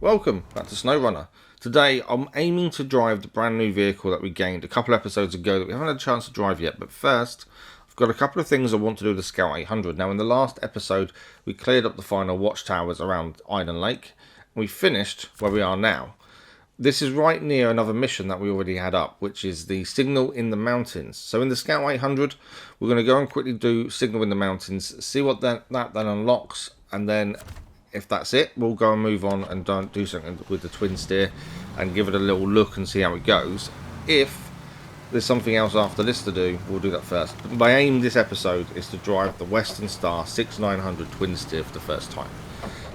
Welcome back to SnowRunner. Today I'm aiming to drive the brand new vehicle that we gained a couple episodes ago that we haven't had a chance to drive yet, but first I've got a couple of things I want to do with the Scout 800. Now in the last episode we cleared up the final watchtowers around Island Lake and we finished where we are now. This is right near another mission that we already had up, which is the Signal in the Mountains. So in the Scout 800 we're going to go and quickly do Signal in the Mountains, see what that then unlocks, and then if that's it, we'll go and move on and do something with the Twinsteer and give it a little look and see how it goes. If there's something else after this to do, we'll do that first. But my aim this episode is to drive the Western Star 6900 Twinsteer for the first time.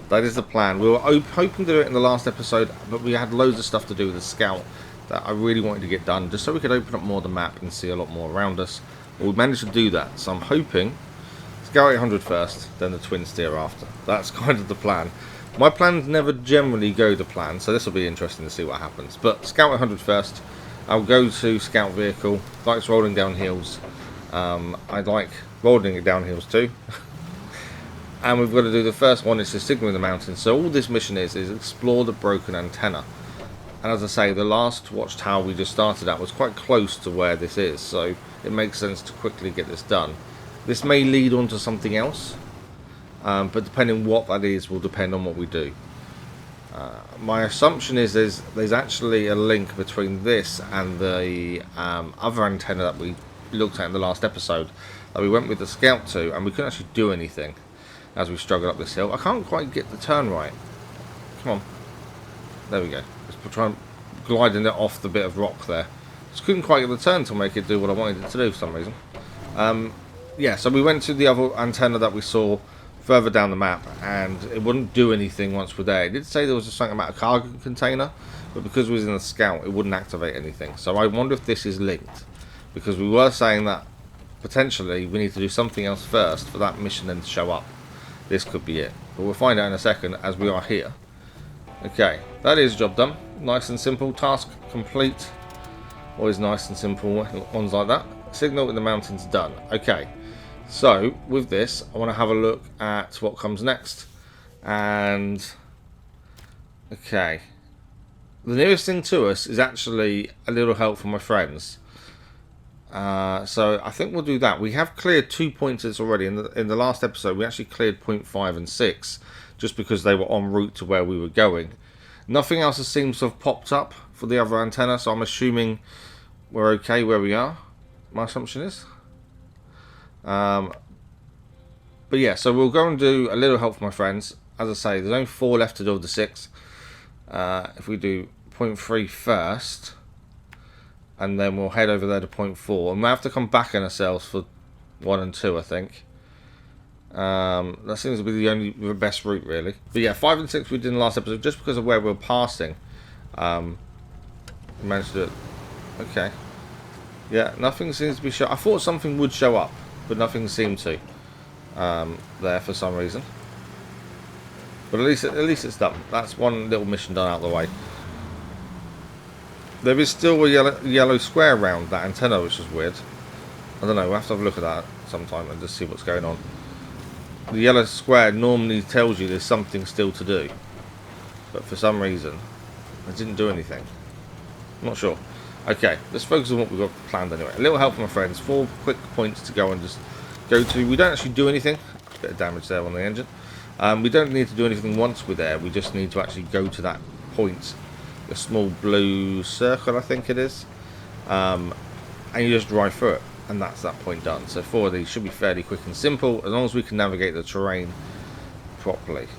That is the plan. We were hoping to do it in the last episode, but we had loads of stuff to do with the Scout that I really wanted to get done, just so we could open up more of the map and see a lot more around us. But we managed to do that, so I'm hoping Scout 800 first, then the Twinsteer after. That's kind of the plan. My plans never generally go to plan, so this will be interesting to see what happens. But Scout 800 first. I'll go to Scout vehicle. Likes rolling down hills. I like rolling it down hills too. And we've got to do the first one. It's the Signal in the Mountains. So all this mission is explore the broken antenna. And as I say, the last watchtower we just started at was quite close to where this is, so it makes sense to quickly get this done. This may lead on to something else, but depending what that is will depend on what we do. My assumption is there's actually a link between this and the other antenna that we looked at in the last episode that we went with the Scout to, and we couldn't actually do anything as we struggled up this hill. I can't quite get the turn right. Come on. There we go. Just try and gliding it off the bit of rock there. Just couldn't quite get the turn to make it do what I wanted it to do for some reason. Yeah, so we went to the other antenna that we saw further down the map, and it wouldn't do anything once we're there. It did say there was something about a cargo container, but because we was in the Scout, it wouldn't activate anything. So I wonder if this is linked, because we were saying that potentially we need to do something else first for that mission then to show up. This could be it, but we'll find out in a second as we are here. Okay, that is job done. Nice and simple. Task complete. Always nice and simple ones like that. Signal in the Mountains done. Okay. So, with this, I want to have a look at what comes next. And, okay. The nearest thing to us is actually a little help from my friends. So, I think we'll do that. We have cleared 2 pointers already. In the last episode, we actually cleared point 5 and 6, just because they were en route to where we were going. Nothing else seems to have popped up for the other antenna, so I'm assuming we're okay where we are. My assumption is. But yeah, so we'll go and do a little help for my friends. As I say, there's only 4 left to do of the 6. If we do point 3 first, and then we'll head over there to point 4, and we'll have to come back in ourselves for 1 and 2, I think. That seems to be the best route, really. But yeah, 5 and 6 we did in the last episode, just because of where we were passing. We managed to do it. Okay. Yeah, nothing seems to be I thought something would show up, but nothing seemed to there for some reason. But at least it's done. That's one little mission done out of the way. There is still a yellow square around that antenna, which is weird. I don't know. We'll have to have a look at that sometime and just see what's going on. The yellow square normally tells you there's something still to do, but for some reason it didn't do anything. I'm not sure. Okay, let's focus on what we've got planned anyway. A little help from my friends. 4 quick points to go and just go to. We don't actually do anything. A bit of damage there on the engine. We don't need to do anything once we're there. We just need to actually go to that point. A small blue circle, I think it is. And you just drive through it. And that's that point done. So 4 of these should be fairly quick and simple, as long as we can navigate the terrain properly.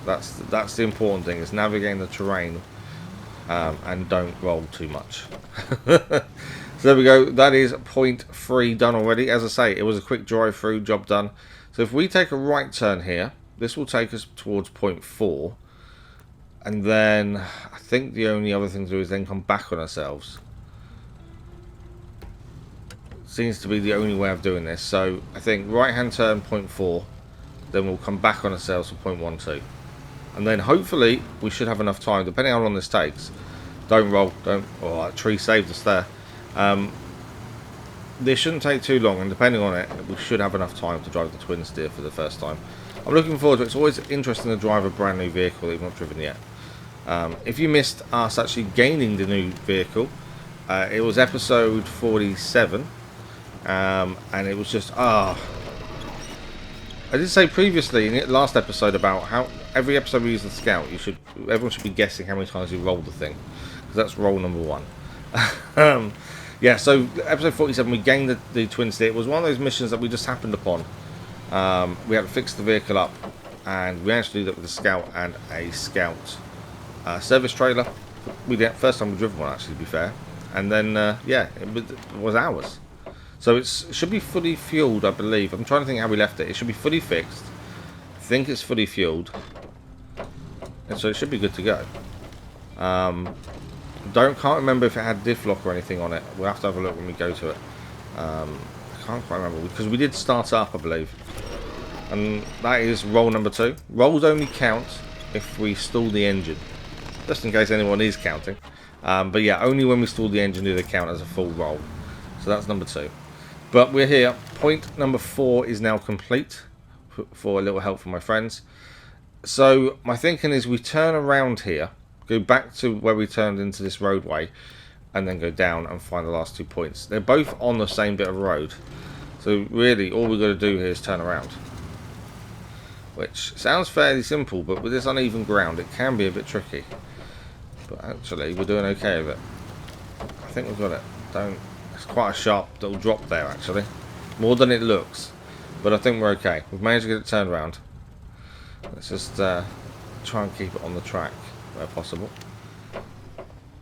That's the important thing, is navigating the terrain. And don't roll too much. So there we go. That is point 3 done already. As I say, it was a quick drive through, job done. So if we take a right turn here, this will take us towards point 4. And then I think the only other thing to do is then come back on ourselves. Seems to be the only way of doing this. So I think right hand turn point 4, then we'll come back on ourselves for point 1, 2. And then hopefully we should have enough time, depending on how long this takes. Don't roll, don't. Oh, that tree saved us there. This shouldn't take too long, and depending on it, we should have enough time to drive the Twinsteer for the first time. I'm looking forward to it. It's always interesting to drive a brand new vehicle that you've not driven yet. If you missed us actually gaining the new vehicle, it was episode 47, and it was just I did say previously in the last episode about how every episode we use the scout, everyone should be guessing how many times you rolled the thing, because that's roll number 1. Yeah, so episode 47 we gained the Twinsteer. It was one of those missions that we just happened upon. We had to fix the vehicle up, and we actually did that with a scout and a scout service trailer. First time we driven one, actually, to be fair. And then yeah, it was ours. So it should be fully fueled, I believe. I'm trying to think how we left it. It should be fully fixed. I think it's fully fueled, and so it should be good to go. Can't remember if it had diff lock or anything on it. We'll have to have a look when we go to it. I can't quite remember, because we did start it up, I believe. And that is roll number 2. Rolls only count if we stall the engine, just in case anyone is counting. But yeah, only when we stall the engine do they count as a full roll. So that's number 2. But we're here. Point number 4 is now complete, for a little help from my friends. So my thinking is we turn around here, go back to where we turned into this roadway, and then go down and find the last 2 points. They're both on the same bit of road, so really all we've got to do here is turn around, which sounds fairly simple, but with this uneven ground it can be a bit tricky. But actually we're doing okay with it. I think we've got it. It's quite a sharp little drop there, actually, more than it looks, but I think we're okay. We've managed to get it turned around. Let's just try and keep it on the track where possible.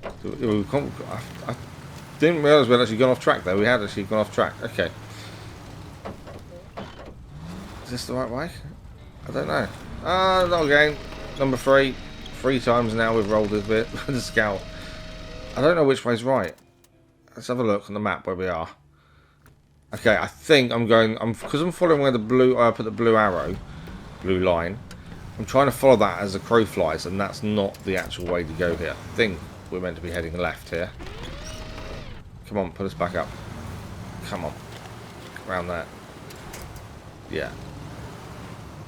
I didn't realise we had actually gone off track there. We had actually gone off track. Okay. Is this the right way? I don't know. Not again. Number 3. 3 times now we've rolled this bit with the scout. I don't know which way's right. Let's have a look on the map where we are. Okay, I think because I'm following where I put the blue arrow, blue line. I'm trying to follow that as the crow flies, and that's not the actual way to go here. I think we're meant to be heading left here. Come on, put us back up. Come on. Around there. Yeah.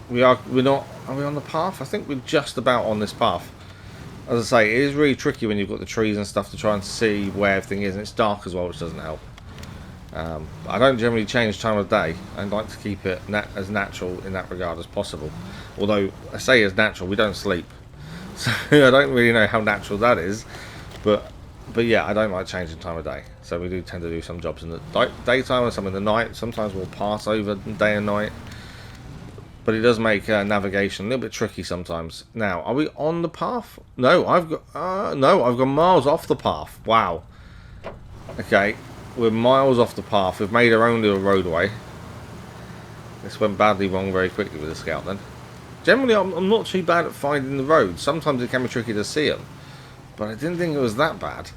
We're not... Are we on the path? I think we're just about on this path. As I say, it is really tricky when you've got the trees and stuff to try and see where everything is, and it's dark as well, which doesn't help. I don't generally change time of day. I like to keep it as natural in that regard as possible. Although I say as natural, we don't sleep, so I don't really know how natural that is. But yeah, I don't like changing time of day. So we do tend to do some jobs in the daytime and some in the night. Sometimes we'll pass over day and night. But it does make navigation a little bit tricky sometimes. Now, are we on the path? No, I've got miles off the path. Wow. Okay. We're miles off the path. We've made our own little roadway. This went badly wrong very quickly with the scout then. Generally, I'm not too bad at finding the roads. Sometimes it can be tricky to see them. But I didn't think it was that bad.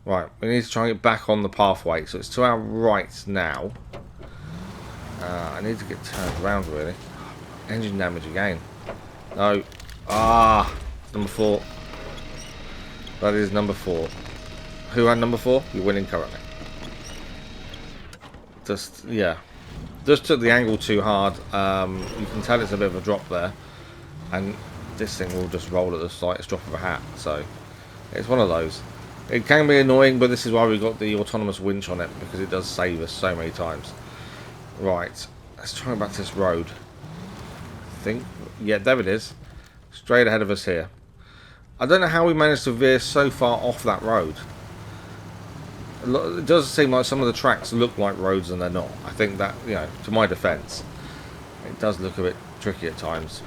Right, we need to try and get back on the pathway. So it's to our right now. I need to get turned around, really. Engine damage again. No. Number 4. That is number 4. Who had number 4? You're winning currently. Yeah. Just took the angle too hard. You can tell it's a bit of a drop there. And this thing will just roll at the slightest drop of a hat. So, it's one of those. It can be annoying, but this is why we got the autonomous winch on it, because it does save us so many times. Right. Let's try and back to this road. I think. Yeah, there it is. Straight ahead of us here. I don't know how we managed to veer so far off that road. It does seem like some of the tracks look like roads and they're not. I think that, you know, to my defence, it does look a bit tricky at times.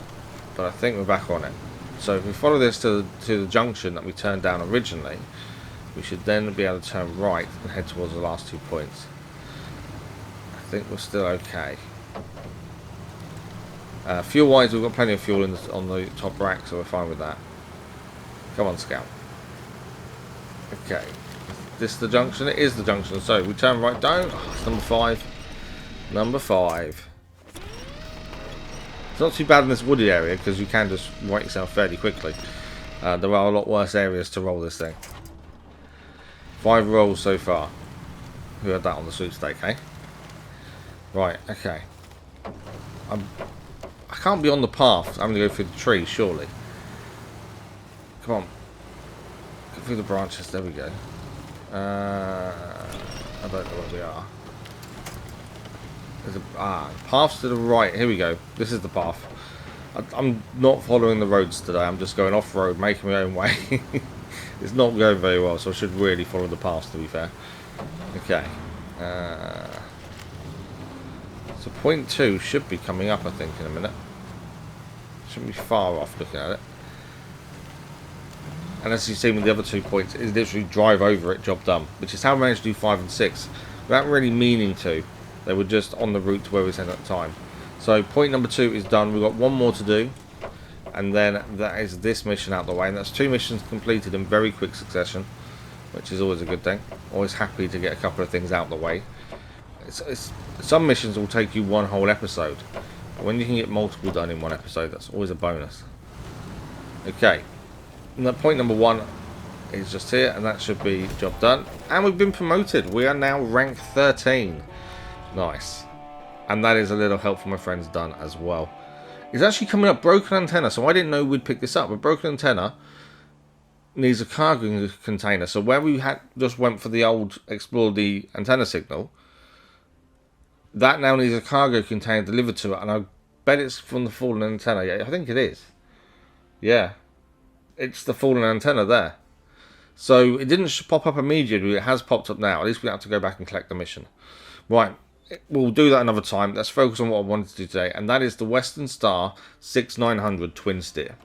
But I think we're back on it. So if we follow this to the junction that we turned down originally, we should then be able to turn right and head towards the last 2 points. I think we're still okay. Fuel-wise, we've got plenty of fuel on the top rack, so we're fine with that. Come on, Scout. Okay. This is the junction? It is the junction. So we turn right down. Oh, it's number 5. Number 5. It's not too bad in this wooded area because you can just right yourself fairly quickly. There are a lot worse areas to roll this thing. 5 rolls so far. Who had that on the sweepstake, eh? Right, okay. I can't be on the path. I'm going to go through the tree, surely. Come on. Go through the branches. There we go. I don't know where we are. There's a paths to the right. Here we go. This is the path. I'm not following the roads today. I'm just going off-road, making my own way. It's not going very well, so I should really follow the paths, to be fair. Okay. So point 2 should be coming up, I think, in a minute. Shouldn't be far off looking at it. And as you've seen with the other 2 points, it's literally drive over it, job done. Which is how I managed to do 5 and 6. Without really meaning to. They were just on the route to where we was at the time. So point number 2 is done. We've got one more to do. And then that is this mission out the way. And that's 2 missions completed in very quick succession. Which is always a good thing. Always happy to get a couple of things out the way. Some missions will take you one whole episode. But when you can get multiple done in one episode, that's always a bonus. Okay. And point number 1 is just here. And that should be job done. And we've been promoted. We are now rank 13. Nice. And that is a little help from my friends done as well. It's actually coming up broken antenna, so I didn't know we'd pick this up. But broken antenna needs a cargo container. So where we had just went for the old explore the antenna signal, that now needs a cargo container delivered to it. And I bet it's from the fallen antenna. Yeah, I think it is. Yeah. It's the fallen antenna there. So it didn't pop up immediately. It has popped up now. At least we have to go back and collect the mission. Right. We'll do that another time. Let's focus on what I wanted to do today, and that is the Western Star 6900 Twinsteer.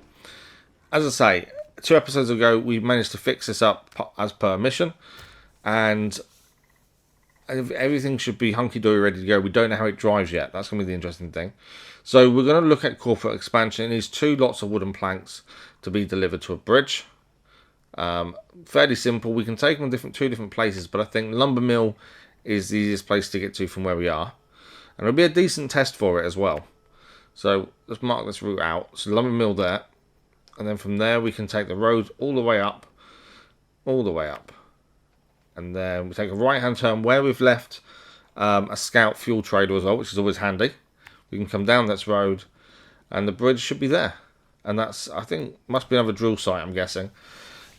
As I say, 2 episodes ago, we managed to fix this up as per mission, and everything should be hunky-dory ready to go. We don't know how it drives yet. That's going to be the interesting thing. So we're going to look at corporate expansion. It needs 2 lots of wooden planks to be delivered to a bridge. Fairly simple. We can take them to 2 different places, but I think Lumbar Mill is the easiest place to get to from where we are. And it'll be a decent test for it as well. So let's mark this route out. So Lumbar Mill there. And then from there we can take the road all the way up. All the way up. And then we take a right hand turn where we've left a scout fuel trader as well, which is always handy. We can come down this road and the bridge should be there. And that's, I think, must be another drill site, I'm guessing.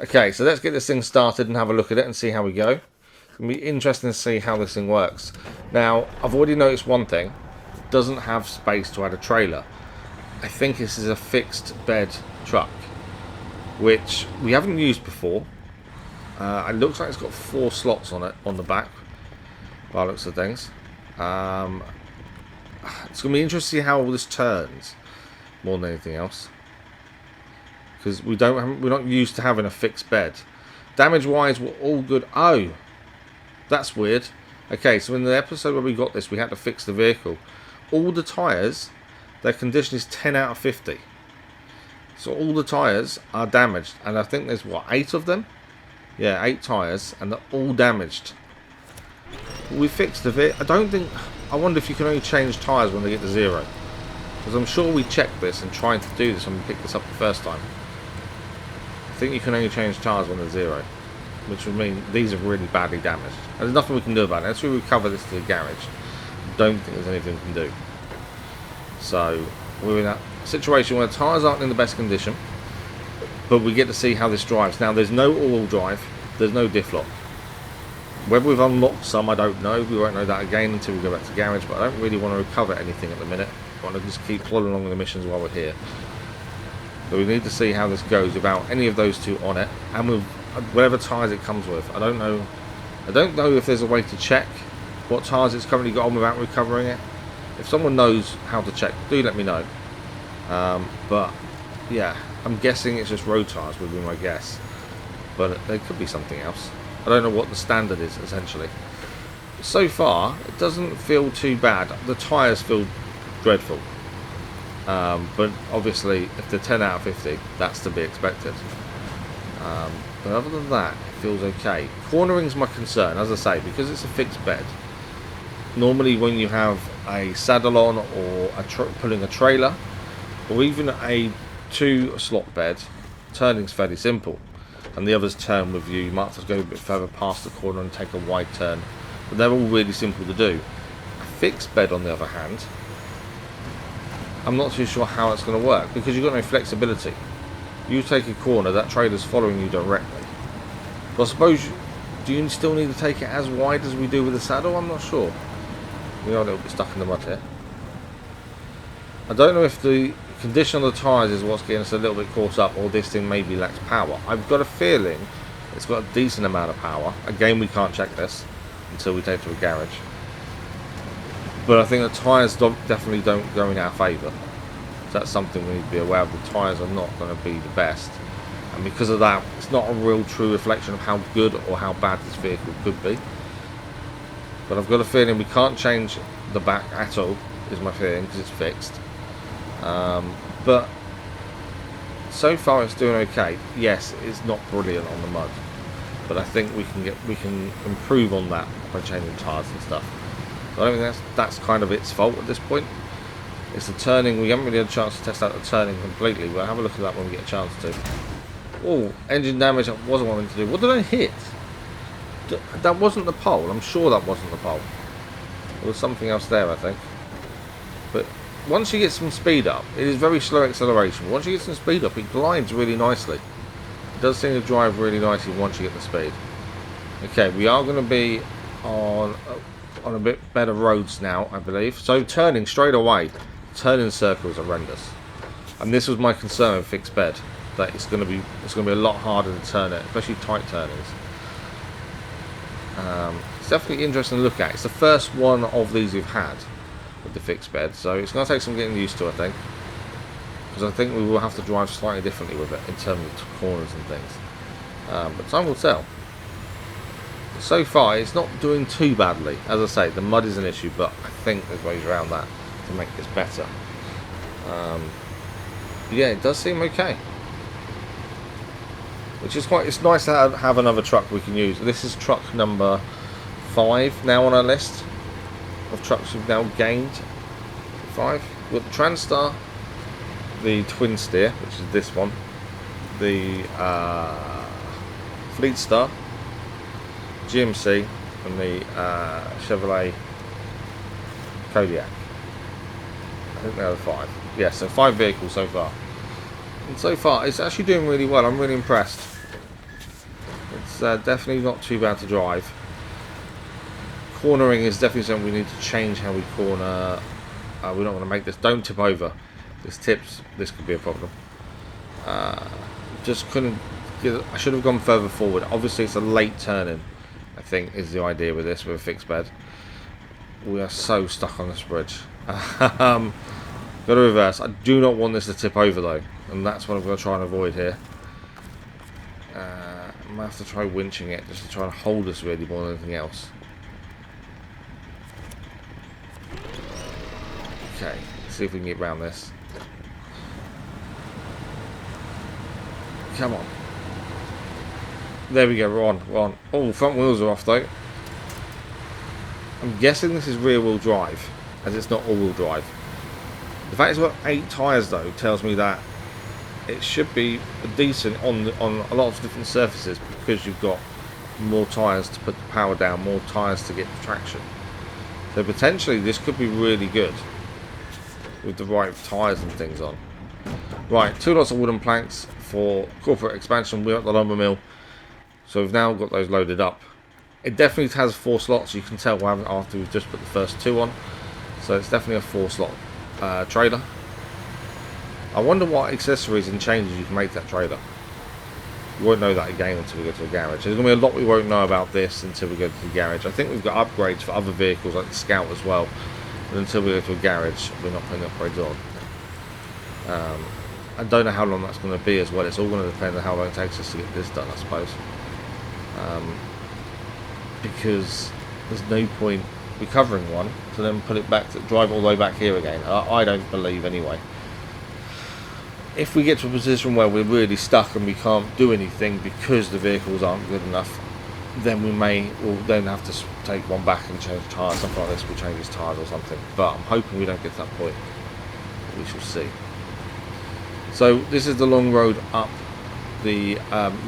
Okay, so let's get this thing started and have a look at it and see how we go. It's going to be interesting to see how this thing works. Now, I've already noticed one thing. It doesn't have space to add a trailer. I think this is a fixed bed truck, which we haven't used before. It looks like it's got 4 slots on it, on the back, by the looks of things. It's going to be interesting to see how all this turns, more than anything else. Because we're not used to having a fixed bed. Damage-wise, we're all good. Oh! That's weird. Okay, so in the episode where we got this, we had to fix the vehicle. All the tyres, their condition is 10 out of 50. So all the tyres are damaged. And I think there's, what, 8 of them? Yeah, 8 tyres, and they're all damaged. We fixed the vehicle. I wonder if you can only change tyres when they get to 0. Because I'm sure we checked this and tried to do this when we picked this up the first time. I think you can only change tyres when they're 0. Which would mean these are really badly damaged. And there's nothing we can do about it. Unless we recover this to the garage, I don't think there's anything we can do. So, we're in that situation where the tyres aren't in the best condition, but we get to see how this drives. Now, there's no all-wheel drive, there's no diff lock. Whether we've unlocked some, I don't know. We won't know that again until we go back to the garage, but I don't really want to recover anything at the minute. I want to just keep plodding along with the missions while we're here. So we need to see how this goes without any of those 2 on it, and with whatever tyres it comes with. I don't know if there's a way to check what tyres it's currently got on without recovering it. If someone knows how to check, do let me know. But yeah, I'm guessing it's just road tyres would be my guess, but there could be something else. I don't know what the standard is essentially. So far it doesn't feel too bad. The tyres feel dreadful, but obviously if they're 10 out of 50, that's to be expected. But other than that, it feels okay. Cornering's my concern, as I say, because it's a fixed bed. Normally when you have a saddle on or pulling a trailer, or even a 2-slot bed, turning's fairly simple. And the others turn with you. You might have to go a bit further past the corner and take a wide turn. But they're all really simple to do. A fixed bed, on the other hand, I'm not too sure how it's going to work, because you've got no flexibility. You take a corner, that trailer's following you directly. But I suppose, do you still need to take it as wide as we do with the saddle? I'm not sure. We are a little bit stuck in the mud here. I don't know if the condition of the tyres is what's getting us a little bit caught up, or this thing maybe lacks power. I've got a feeling it's got a decent amount of power. Again, we can't check this until we take it to a garage. But I think the tyres definitely don't go in our favour. So that's something we need to be aware of. The tyres are not going to be the best. And because of that, it's not a real true reflection of how good or how bad this vehicle could be. But I've got a feeling we can't change the back at all, is my feeling, because it's fixed. But so far it's doing okay. Yes, it's not brilliant on the mud, but I think we can improve on that by changing tyres and stuff. I don't think that's kind of its fault at this point. It's the turning. We haven't really had a chance to test out the turning completely. We'll have a look at that when we get a chance to. Oh, engine damage. That wasn't what I wanted to do. What did I hit? That wasn't the pole. I'm sure that wasn't the pole. There was something else there, I think. But once you get some speed up, it is very slow acceleration. Once you get some speed up, it glides really nicely. It does seem to drive really nicely once you get the speed. Okay, we are going to be on a bit better roads now, I believe. So turning straight away, turning circles are horrendous. And this was my concern with fixed bed, that it's going to be a lot harder to turn it, especially tight turnings. It's definitely interesting to look at. It's the first one of these we've had with the fixed bed, so it's going to take some getting used to, I think, because I think we will have to drive slightly differently with it in terms of corners and things. But time will tell. So far, it's not doing too badly. As I say, the mud is an issue, but I think there's ways around that to make this better. Yeah, it does seem okay. Which is quite, it's nice to have another truck we can use. This is truck number 5 now on our list of trucks we've now gained. 5. We've got the Transstar, the Twinsteer, which is this one, the Fleetstar, GMC, and the Chevrolet Kodiak. I think they're the 5. Yeah, so 5 vehicles so far. And so far, it's actually doing really well. I'm really impressed. It's definitely not too bad to drive. Cornering is definitely something we need to change how we corner. We don't want to make this. Don't tip over. This tips. This could be a problem. Just couldn't. I should have gone further forward. Obviously, it's a late turning, I think, is the idea with this, with a fixed bed. We are so stuck on this bridge. Got to reverse. I do not want this to tip over though, and that's what I'm going to try and avoid here. I might have to try winching it just to try and hold us really more than anything else. Okay, let's see if we can get around this. Come on. There we go, we're on. Oh, front wheels are off though. I'm guessing this is rear wheel drive, as it's not all wheel drive. The fact it's got 8 tyres though tells me that it should be decent on a lot of different surfaces, because you've got more tyres to put the power down, more tyres to get the traction. So potentially this could be really good with the right tyres and things on. Right, 2 lots of wooden planks for corporate expansion. We're at the Lumbar Mill, so we've now got those loaded up. It definitely has 4 slots, you can tell after we've just put the first 2 on. So it's definitely a 4 slot trailer. I wonder what accessories and changes you can make to that trailer. We won't know that again until we go to a garage. There's going to be a lot we won't know about this until we go to the garage. I think we've got upgrades for other vehicles like the Scout as well, but until we go to a garage we're not putting upgrades on. I don't know how long that's going to be as well. It's all going to depend on how long it takes us to get this done, I suppose. Because there's no point recovering one to then put it back to drive all the way back here again. I don't believe anyway. If we get to a position where we're really stuck and we can't do anything because the vehicles aren't good enough, then we'll then have to take one back and change tyres, something like this. We'll change his tyres or something, but I'm hoping we don't get to that point. We shall see. So this is the long road up the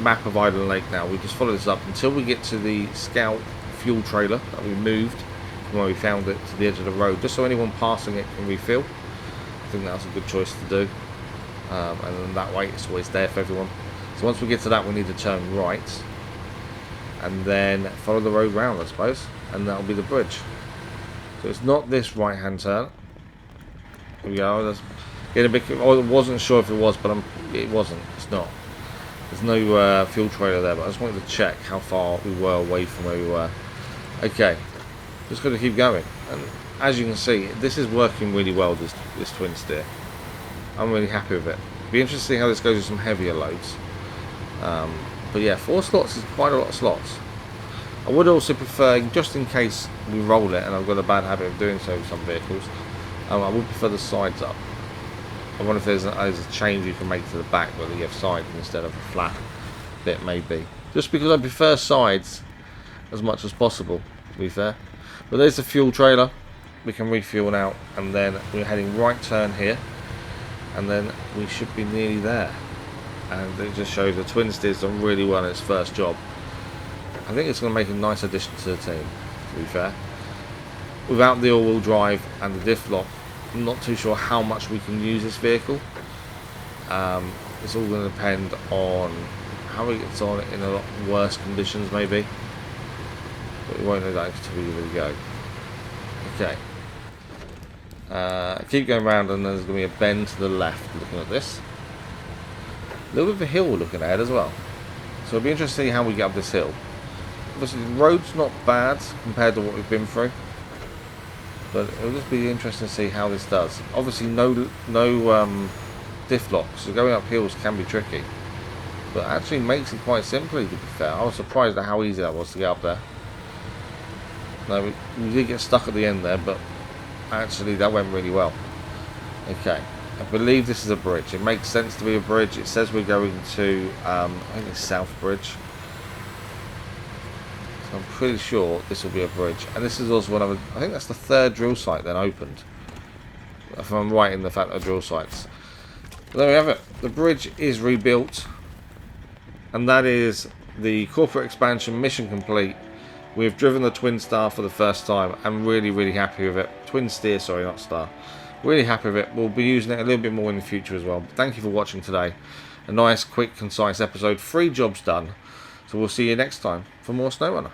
map of Island Lake now. We just follow this up until we get to the Scout fuel trailer that we moved from where we found it to the edge of the road, just so anyone passing it can refill. I think that's a good choice to do. and then that way it's always there for everyone. So once we get to that, we need to turn right and then follow the road round, I suppose, and that'll be the bridge. So it's not this right hand turn. Here we go. That's getting a bit. I wasn't sure if it was, but it wasn't. It's not. There's no fuel trailer there, but I just wanted to check how far we were away from where we were. Okay, just got to keep going. And as you can see, this is working really well, this Twinsteer. I'm really happy with it. Be interested to see how this goes with some heavier loads. But yeah, 4 slots is quite a lot of slots. I would also prefer, just in case we roll it, and I've got a bad habit of doing so with some vehicles, I would prefer the sides up. I wonder if there's a change you can make to the back, whether you have sides instead of a flat bit, maybe. Just because I prefer sides as much as possible, to be fair. But there's the fuel trailer. We can refuel now, and then we're heading right turn here, and then we should be nearly there. And it just shows the Twinsteer's done really well in its first job. I think it's going to make a nice addition to the team, to be fair. Without the all-wheel drive and the diff lock, I'm not too sure how much we can use this vehicle. It's all going to depend on how it gets on in a lot worse conditions, maybe. But we won't know that until we really go. Okay. Keep going round, and there's going to be a bend to the left looking at this. A little bit of a hill looking ahead as well. So it'll be interesting to see how we get up this hill. Obviously the road's not bad compared to what we've been through. But it'll just be interesting to see how this does. Obviously no diff locks, so going up hills can be tricky. But it actually makes it quite simply, to be fair. I was surprised at how easy that was to get up there. No, we did get stuck at the end there, but actually that went really well. Okay, I believe this is a bridge. It makes sense to be a bridge. It says we're going to, I think it's South Bridge. So I'm pretty sure this will be a bridge. And this is also one of the, I think that's the 3rd drill site then opened. If I'm right in the fact of drill sites. But there we have it. The bridge is rebuilt. And that is the corporate expansion mission complete. We've driven the Twinsteer for the first time. I'm really, really happy with it. Twinsteer, sorry, not Star. Really happy with it. We'll be using it a little bit more in the future as well. But thank you for watching today. A nice, quick, concise episode. 3 jobs done. So we'll see you next time for more SnowRunner.